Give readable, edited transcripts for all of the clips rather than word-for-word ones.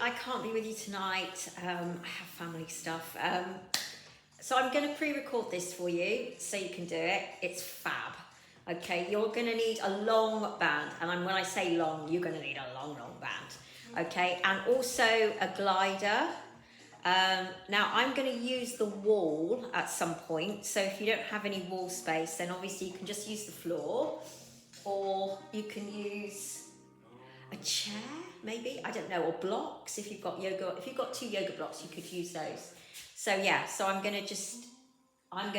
I can't be with you tonight. I have family stuff. So I'm going to pre-record this for you so you can do it. It's fab. Okay, you're going to need a long band. And when I say long, you're going to need a long band. Okay, and also a glider. Now I'm going to use the wall at some point. So if you don't have any wall space, then obviously you can just use the floor. Or you can use a chair, maybe, I don't know, or blocks. If you've got 2 yoga blocks, you could use those. So yeah, so I'm gonna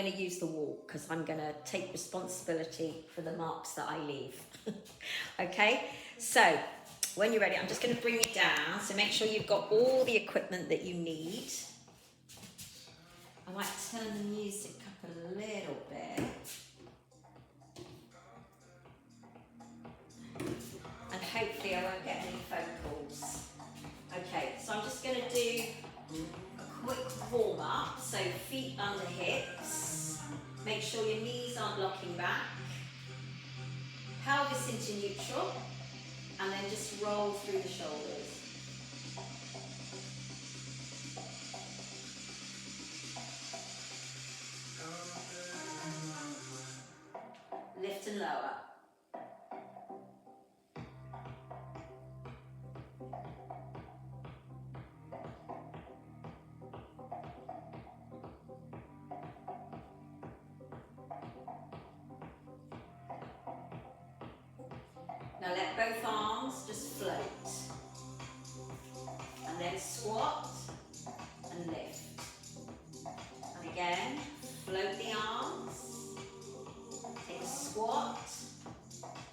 use the wall because I'm gonna take responsibility for the marks that I leave. Okay, so when you're ready, I'm just gonna bring it down. So make sure you've got all the equipment that you need. I might turn the music up a little bit. And hopefully I won't get any phone calls. Okay, so I'm just going to do a quick warm up. So feet under hips. Make sure your knees aren't locking back. Pelvis into neutral. And then just roll through the shoulders. Lift and lower. Now let both arms just float. And then squat and lift. And again, float the arms. Take a squat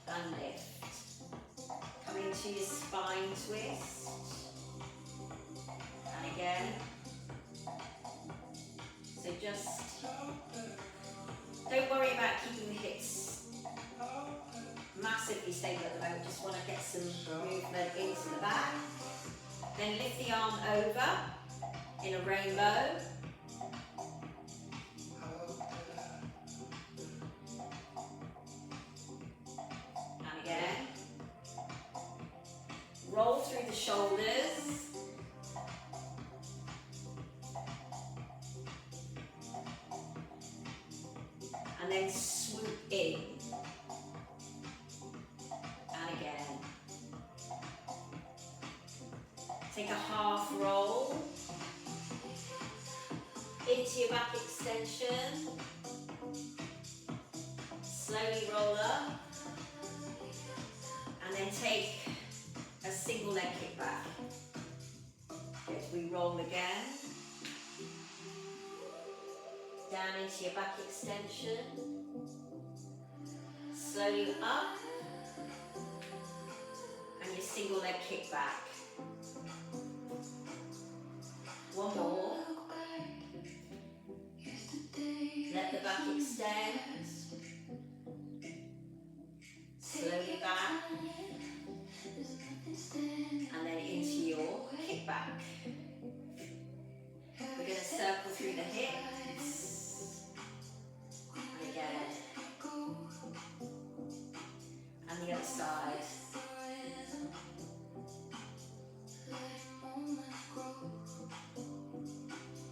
and lift. Come into your spine twist. And again. So just don't worry about keeping the hips massively stable at the moment. Just want to get some movement into the back. Then lift the arm over in a rainbow. And again. Roll through the shoulders. And then swoop in. And again. Take a half roll into your back extension. Slowly roll up. And then take a single leg kick back. Good, we roll again. Down into your back extension. Slowly up. And your single leg kick back. One more. Let the back extend. Slowly back. And then into your kick back. We're going to circle through the hips. And again. And the other side.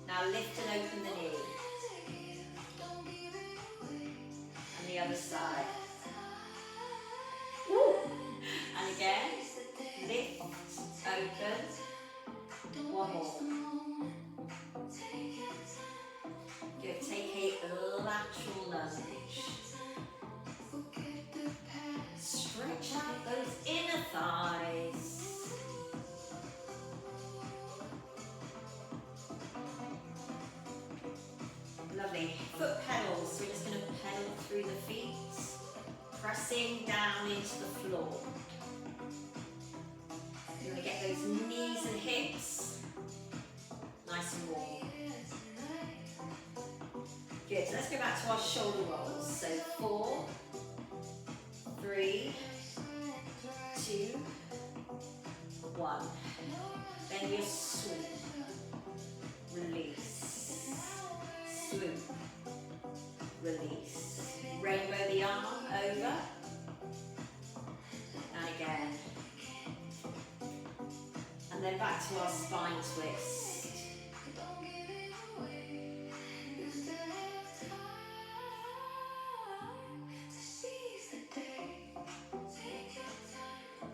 Now lift and open the knee. And the other side. Woo. And again. Lift, open. One more. Good. Take a lateral lunge. Stretch out those inner thighs. Lovely. Foot pedals. We're just going to pedal through the feet, pressing down into the floor. You're going to get those knees and hips nice and warm. Good. So let's go back to our shoulder rolls. So 4, 3, 2, 1. Then you swoop, release, swoop, release. Rainbow the arm over, and again. And then back to our spine twist.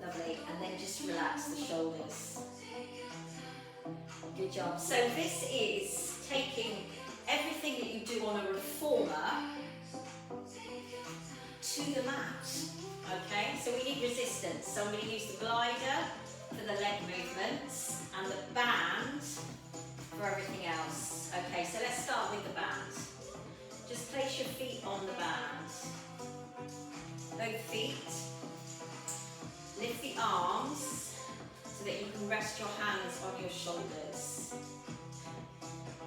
Lovely, and then just relax the shoulders. Good job. So this is taking everything that you do on a reformer to the mat. Okay, so we need resistance. So I'm going to use the glider for the leg movements and the band for everything else. Okay, so let's start with the band. Just place your feet on the band. Both feet. Lift the arms so that you can rest your hands on your shoulders.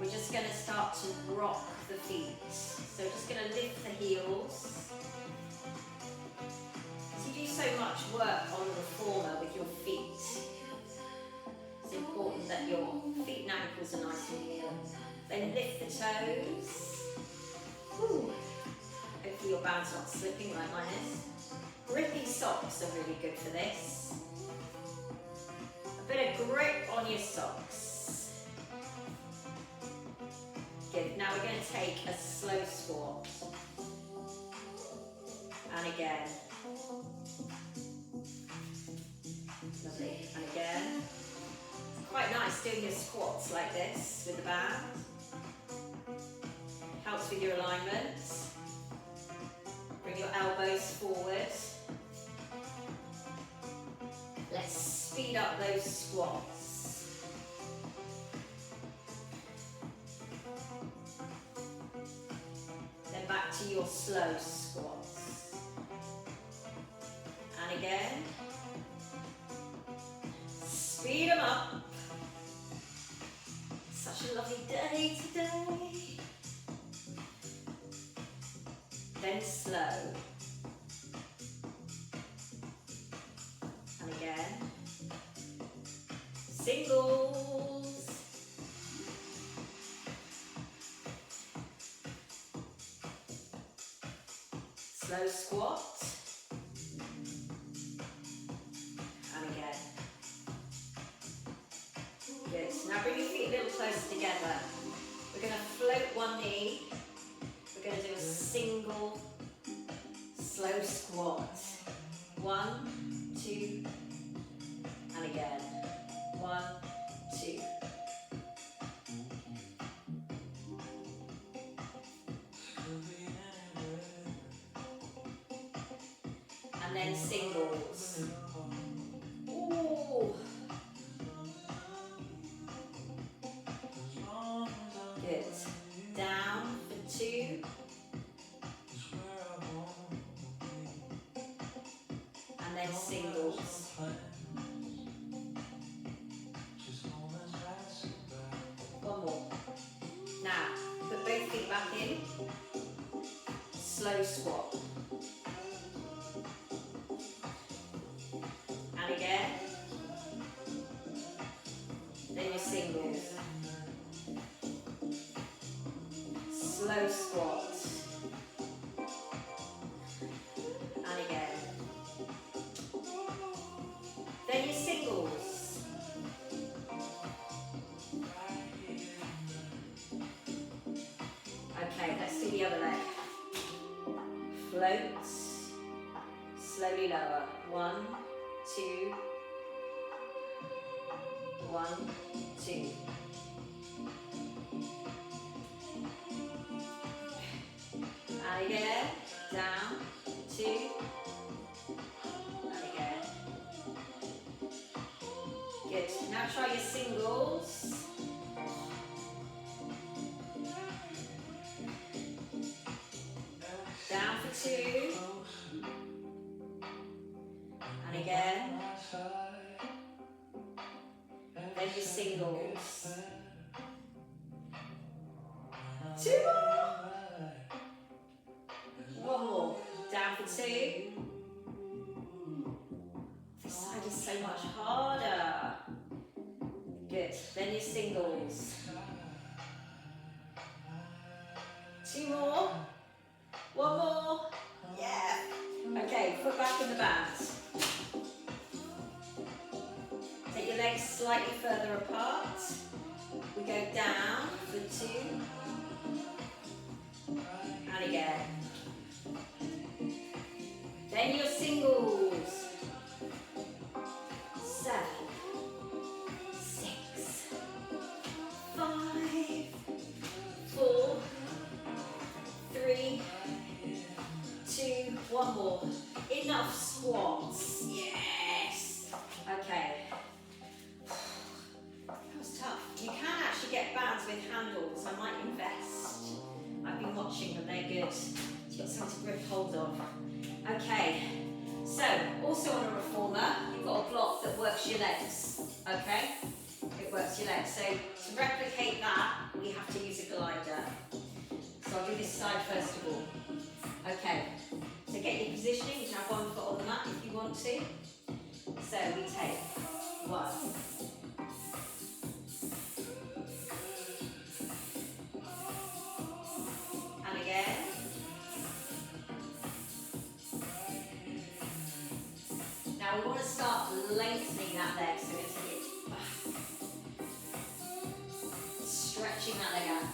We're just going to start to rock the feet. So just going to lift the heels. So you do so much work on the reformer with your feet. It's important that your feet and ankles are nice and near. Then lift the toes. Woo. Hopefully your band's not slipping like mine is. Grippy socks are really good for this. A bit of grip on your socks. Good. Now we're going to take a slow squat. And again. Lovely. And again. It's quite nice doing your squats like this with the band. Helps with your alignment. Bring your elbows forward. Let's speed up those squats. Then back to your slow squats. And again. Speed them up. Such a lovely day today. Then slow. And again. Singles. Slow squat. And again. Good. Now bring your feet a little closer together. We're going to float one knee. We're going to do a single slow squat. 1, 2, and again. 1, 2. And then singles. Ooh. Good. Down for 2. And then singles. One more. Now, put both feet back in. Slow squat. And again. Then your singles. Slow squat. And again. Then your singles. Okay, let's do the other leg. Float. Slowly lower. 1, 2. 1, 2. And again, down, 2, and again. Good. Now try your singles. Down for 2, and again. Then your singles. 2 more. One more. Down for 2. This side is so much harder. Good. Then your singles. 2 more. 1 more. Yeah. Okay, foot back in the band. Take your legs slightly further apart. We go down for 2. And again. Then your singles. 7, 6, 5, 4, 3, 2, 1 more. Enough squats. Yes. Okay. That was tough. You can actually get bands with handles. I might invest. I've been watching them. They're good. You've got something to grip hold of. Okay. So, also on a reformer, you've got a block that works your legs. Okay? It works your legs. So, to replicate that, we have to use a glider. So I'll do this side first of all. Okay, so get your positioning. You can have one foot on the mat if you want to. So we take 1. And again. Now we want to start lengthening that leg, so we're going to take it back. Stretching that leg out.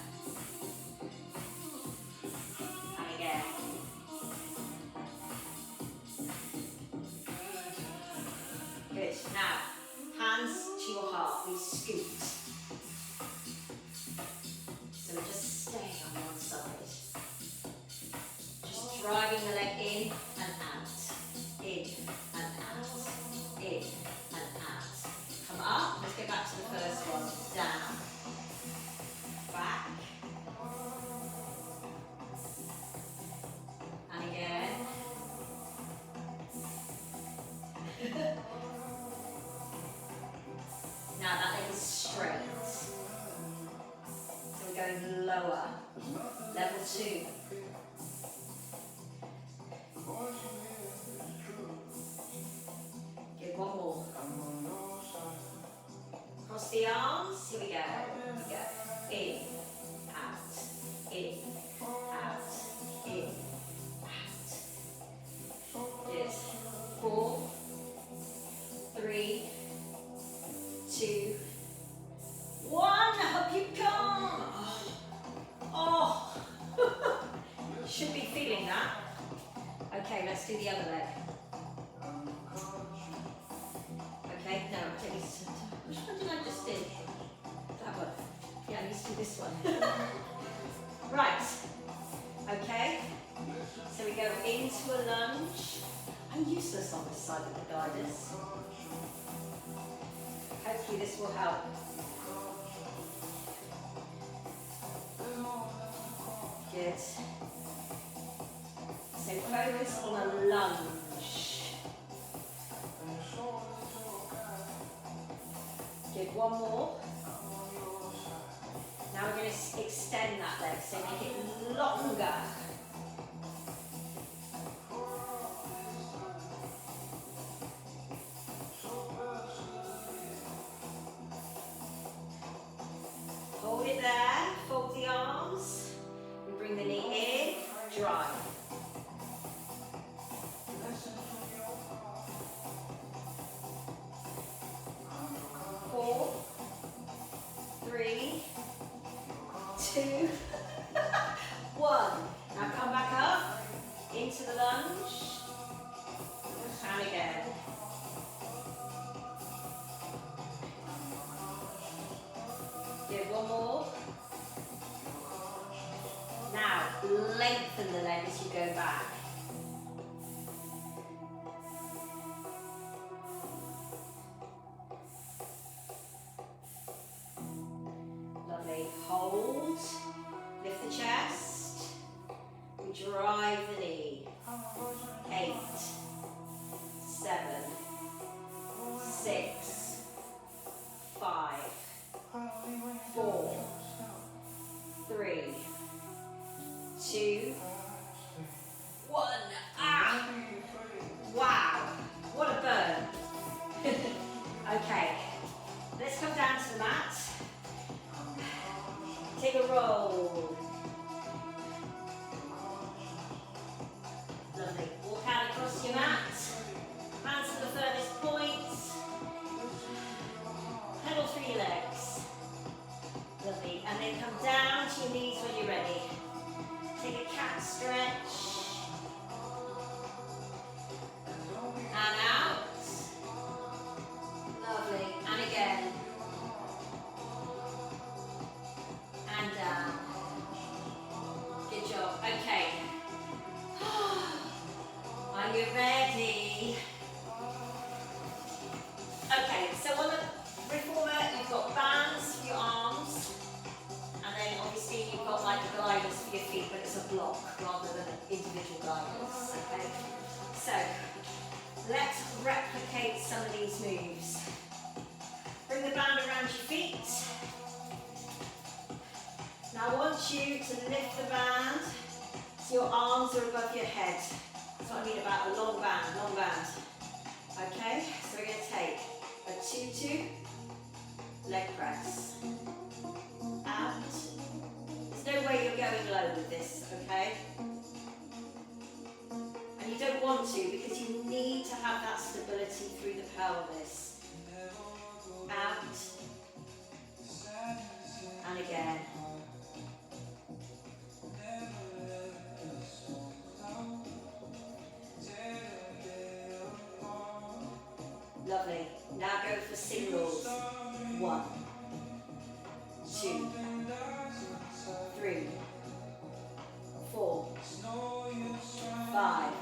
Good. Now, hands to your heart. We scoot. So we just stay on one side. Just driving the leg in and out. In and out. In and out. Come up. Let's go back to the first one. Down. Back. And again. Now that leg is straight. So we're going lower. Level 2. Good, one more. Cross the arms. Here we go. Here we go. In, out, in, out, in, out. Good. 4, 3, 2, 1. Up you come. Oh. Should be feeling that. Okay, let's do the other leg. Okay, no, take this. Which one did I just do? That one. Yeah, let's do this one. Right. Okay. So we go into a lunge. I'm useless on this side of the gliders. Hopefully this will help. Good. So focus on a lunge. Good, one more. Now we're going to extend that leg, so make it longer. Hold it there, fold the arms, we bring the knee in, drive. 4, 3, 2, 1. Now come back up, into the lunge, and again. Good, one more. Now, lengthen the leg as you go back. Lovely. Hold. Lift the chest. We drive the knee. 8, 7, 6, 5, 4, 3, 2, 1. Ah! Wow, what a burn. Okay, let's come down to the mat. Take a roll. Lovely. Walk out across your mat. Hands to the furthest point. Let's replicate some of these moves. Bring the band around your feet. Now I want you to lift the band so your arms are above your head. That's what I mean about a long band, long band. Okay, so we're going to take a 2-2 leg press. Out. There's no way you're going low with this, okay? And you don't want to because you need to have that stability through the pelvis. Out. And again. Lovely. Now go for singles. 1, 2, 3, 4, 5,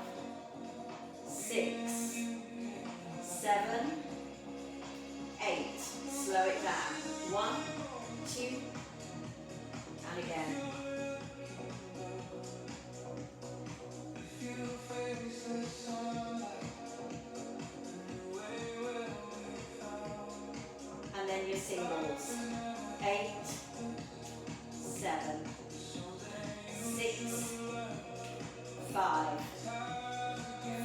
6, 7, 8. Slow it down. 1, 2, and again. And then your singles. 8, 7, 6, 5,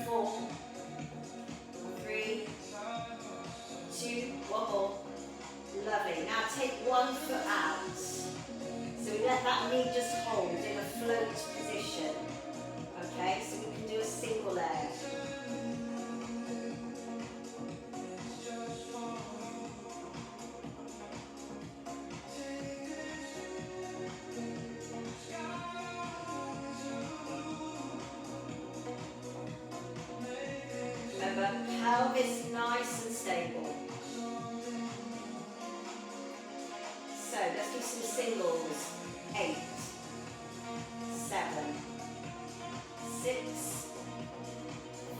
4, 3, 2, one more. Lovely. Now take one foot out. So we let that knee just hold in a float position. Okay, so we can do a single leg. Remember, pelvis nice and stable. So let's do some singles. 8, 7, 6,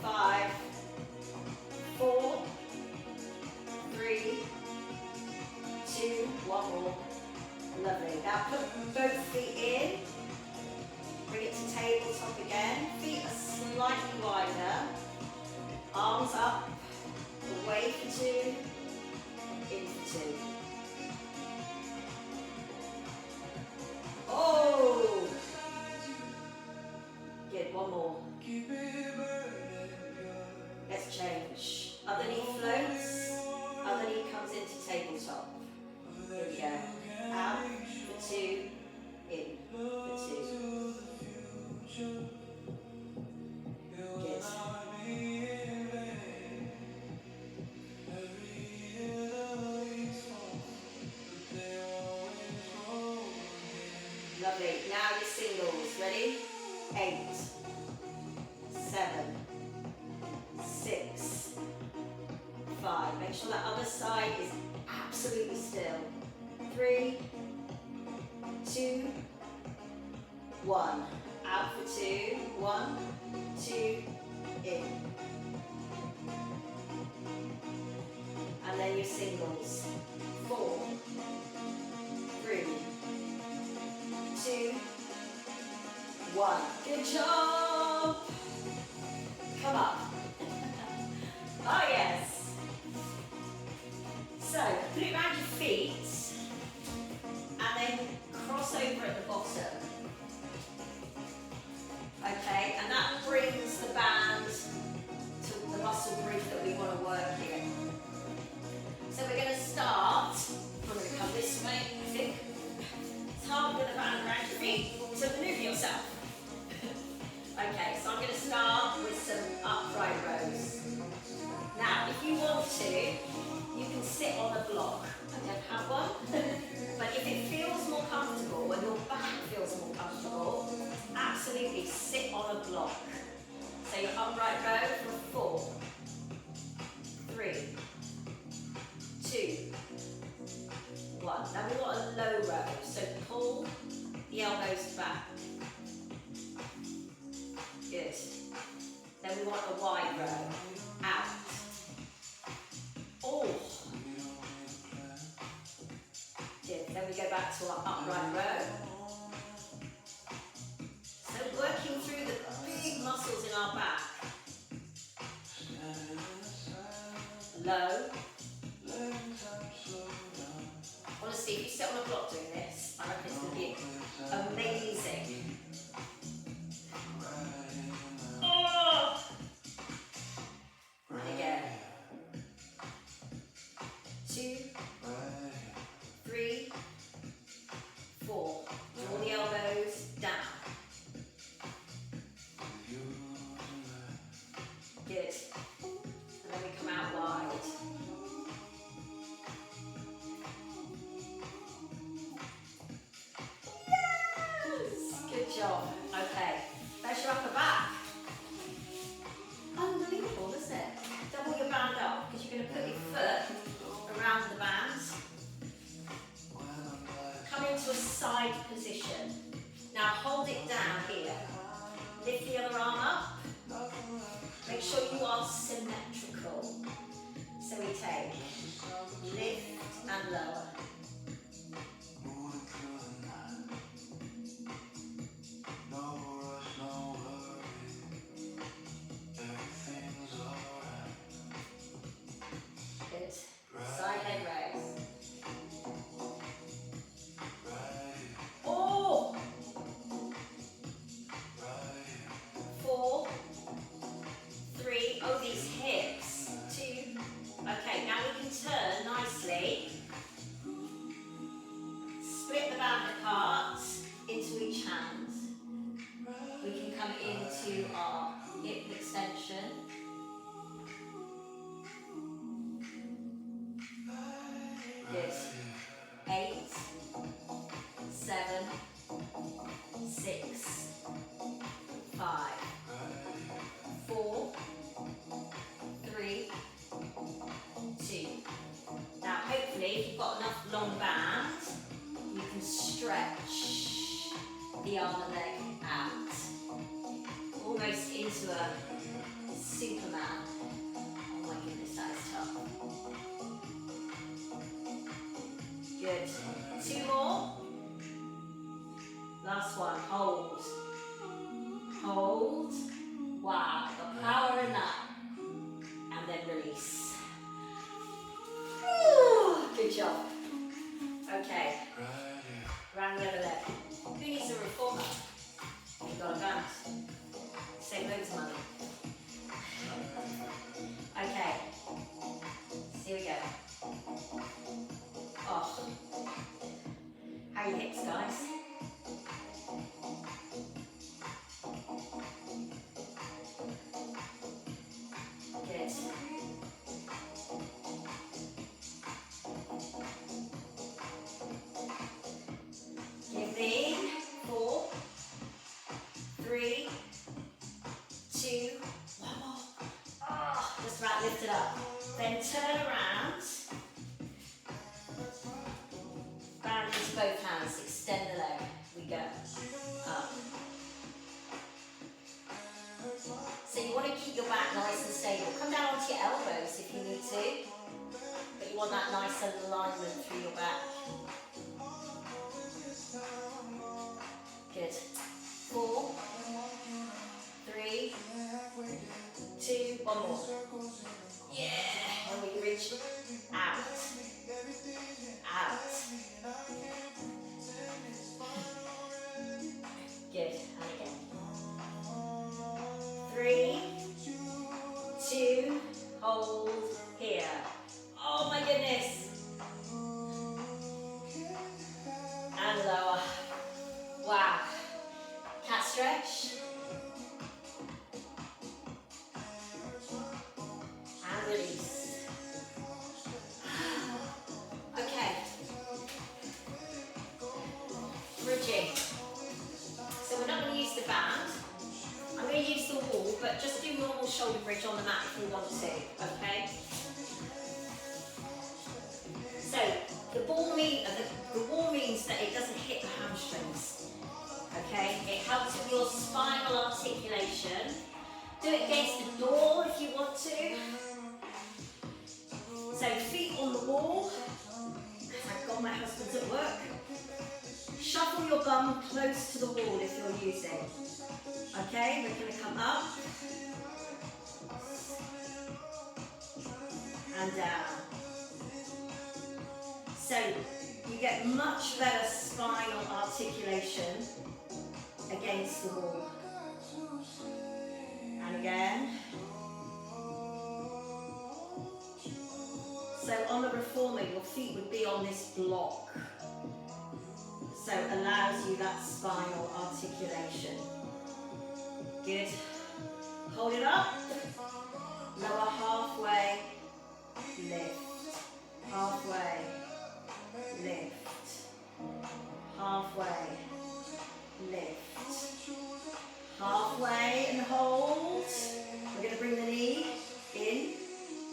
5, 4, 3, 2, one more. Lovely. Now put both feet in. Bring it to tabletop again. Feet are slightly wider. Arms up. Away for 2. In for 2. Oh! Good, one more. Let's change. Other knee floats, other knee comes into tabletop. Here we go. Out for 2, in for 2. Good. Lovely. Now your singles. Ready? 8, 7, 6, 5. Make sure that other side is absolutely still. 3, 2, 1. Out for 2. 1, 2, in. And then your singles. 4, 3, 2, 1. Good job. Come up. Oh yes. So put it around your feet and then cross over at the bottom. Okay, and that brings the band to the muscle group that we want to work in. So we're going to start. I'm going to come this way. I think it's hard with the band around your feet to maneuver yourself. Okay, so I'm going to start with some upright rows. Now, if you want to, you can sit on a block. I don't have one, but if it feels more comfortable and your back feels more comfortable, absolutely sit on a block. So your upright row for 4, 3, 2, 1. Now we want a low row, so pull the elbows back. Good. Then we want a wide row. Out. Oh. Good. Then we go back to our upright row. So working through the big muscles in our back. low. Honestly, if you sit on a block doing this, I reckon it's going to be amazing. Oh! And again. 2, 3, 4. Draw the elbows down. Good. And then we come out wide. Yes! Good job. Okay. That's your upper back. Unbelievable, isn't it? Double your band up because you're going to put your foot around the band. Come into a side position. Now hold it down here. Lift the other arm up. Make sure you are symmetrical. So we take lift and lower. Good. Side leg raise. Oh! 4, 3, oh these hips, 2, okay, now we can turn nicely, split the band apart into each hand, we can come into our hip extension, good, 8, 7, 6, 5, 4, 3, 2. Now hopefully if you've got enough long band, you can stretch the arm and leg out. Almost into a Superman. Oh my goodness, that is tough. Good. 2 more. Last one, hold. Hold. Wow, got power in that. And then release. Ooh, good job. Okay. Round the other leg. Who needs a reformer? You've got a band. Save loads of money. Okay. So here we go. Oh. How are your hips, guys? Good. Give me 4, 3, 2, 1 more. Oh, just about lift it up. Then turn around. Band into both hands. Extend the leg. We go. Up. So you want to keep your back nice and stable. Come down onto your elbows if you need to. But you want that nice alignment through your back. Good. 4, 3, 2, 1 more. Yeah. And we reach out. Out. Good. And again. 3, 2, hold here. Oh my goodness. And lower. Wow. Cat stretch. And release. Okay. Bridging. So we're not going to use the band. I'm going to use the wall, but just do normal shoulder bridge on the mat if you want to, okay? So the wall means that it doesn't hit the hamstrings, okay? It helps with your spinal articulation. Do it against the door if you want to. So feet on the wall. Thank God my husband's at work. Shuffle your bum close to the wall if you're using. Okay, we're going to come up. and down. So you get much better spinal articulation against the wall. And again. So on the reformer, your feet would be on this block. So it allows you that spinal articulation. Good. Hold it up. Lower halfway. Lift. Halfway. Lift. Halfway. Lift. Halfway and hold. We're going to bring the knee in,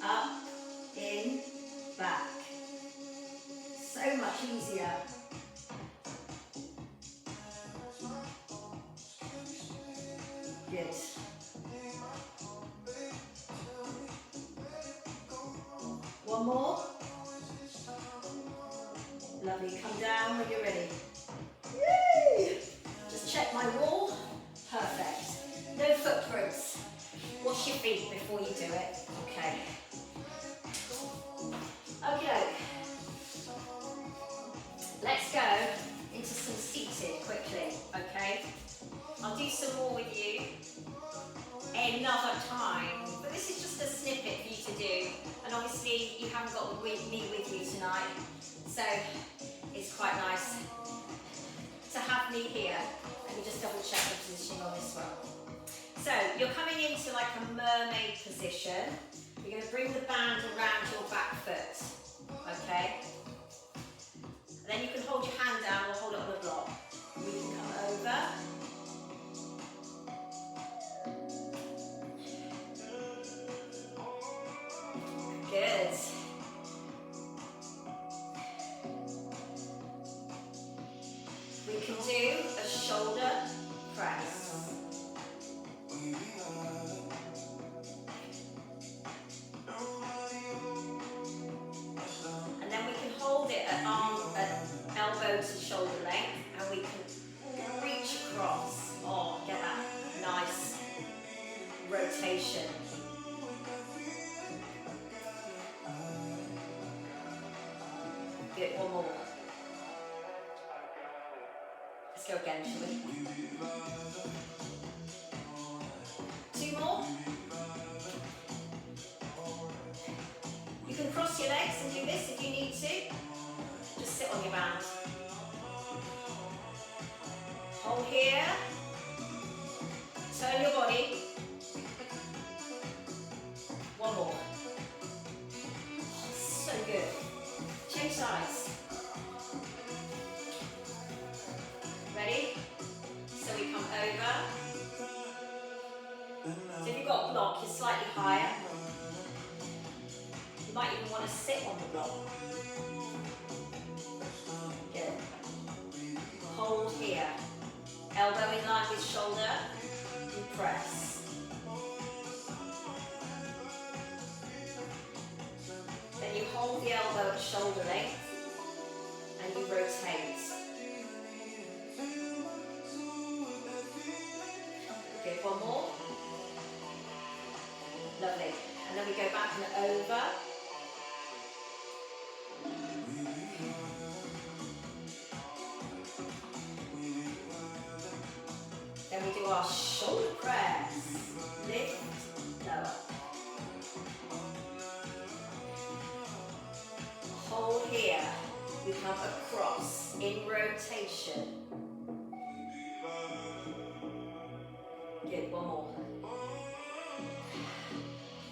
up, in, back. So much easier. Good. One more. Lovely. Come down when you're ready. Yay! Just check my wall. Perfect. No footprints. Wash your feet before you do it. Okay. Okay. Let's go into some seated quickly. Okay. I'll do some more with you another time. But this is just a snippet for you to do. And obviously you haven't got me with you tonight. So it's quite nice to have me here. Let me just double check the positioning on this one. So you're coming into like a mermaid position. You're going to bring the band around your back foot. Okay? And then you can hold your hand down or hold it on the block. We can come over. Good. We can do a shoulder press. And then we can hold it at elbow to shoulder length, and we can reach across. Oh, get that nice rotation. Good, one more. Let's go again, shall we? Two more. You can cross your legs and do this if you need to. Just sit on your band. Hold here. Turn your body. One more. So good. Change sides. Ready? So we come over. So if you've got a block, you're slightly higher. You might even want to sit on the block. Good. Hold here. Elbow in line with shoulder. And press. Then you hold the elbow at shoulder length and you rotate. Good, one more. Lovely. And then we go back and over. Then we do our shoulder press. Lift, lower. Hold here. We come across in rotation. Good, one more.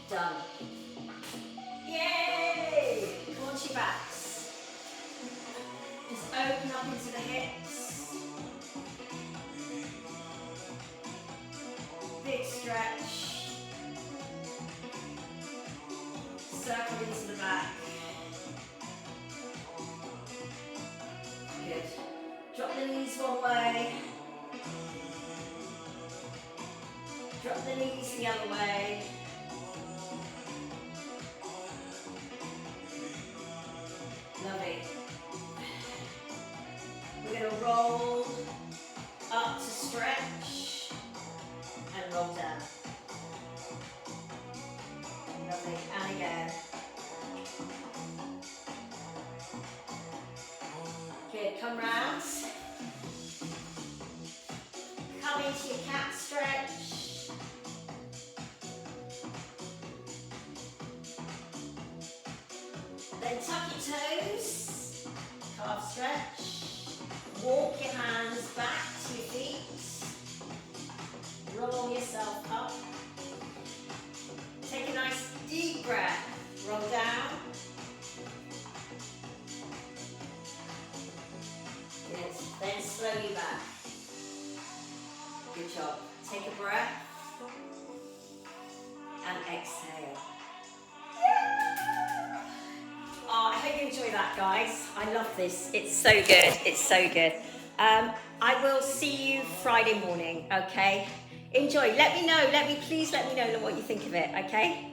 Done. Yay! Come on to your backs. Just open up into the hips. Big stretch. Circle into the back. Good. Drop the knees one way. Drop the knees the other way. Lovely. We're going to roll up to stretch and roll down. Lovely. And again. Okay, come round. Come into your cat stretch. Then tuck your toes, calf stretch. Walk your hands back to your feet. Roll yourself up. Take a nice deep breath. Roll down. Good. Then slowly back. Good job. Take a breath. And exhale. Oh, I hope you enjoy that, guys. I love this. It's so good. It's so good. I will see you Friday morning, okay? Enjoy. Please let me know what you think of it, okay?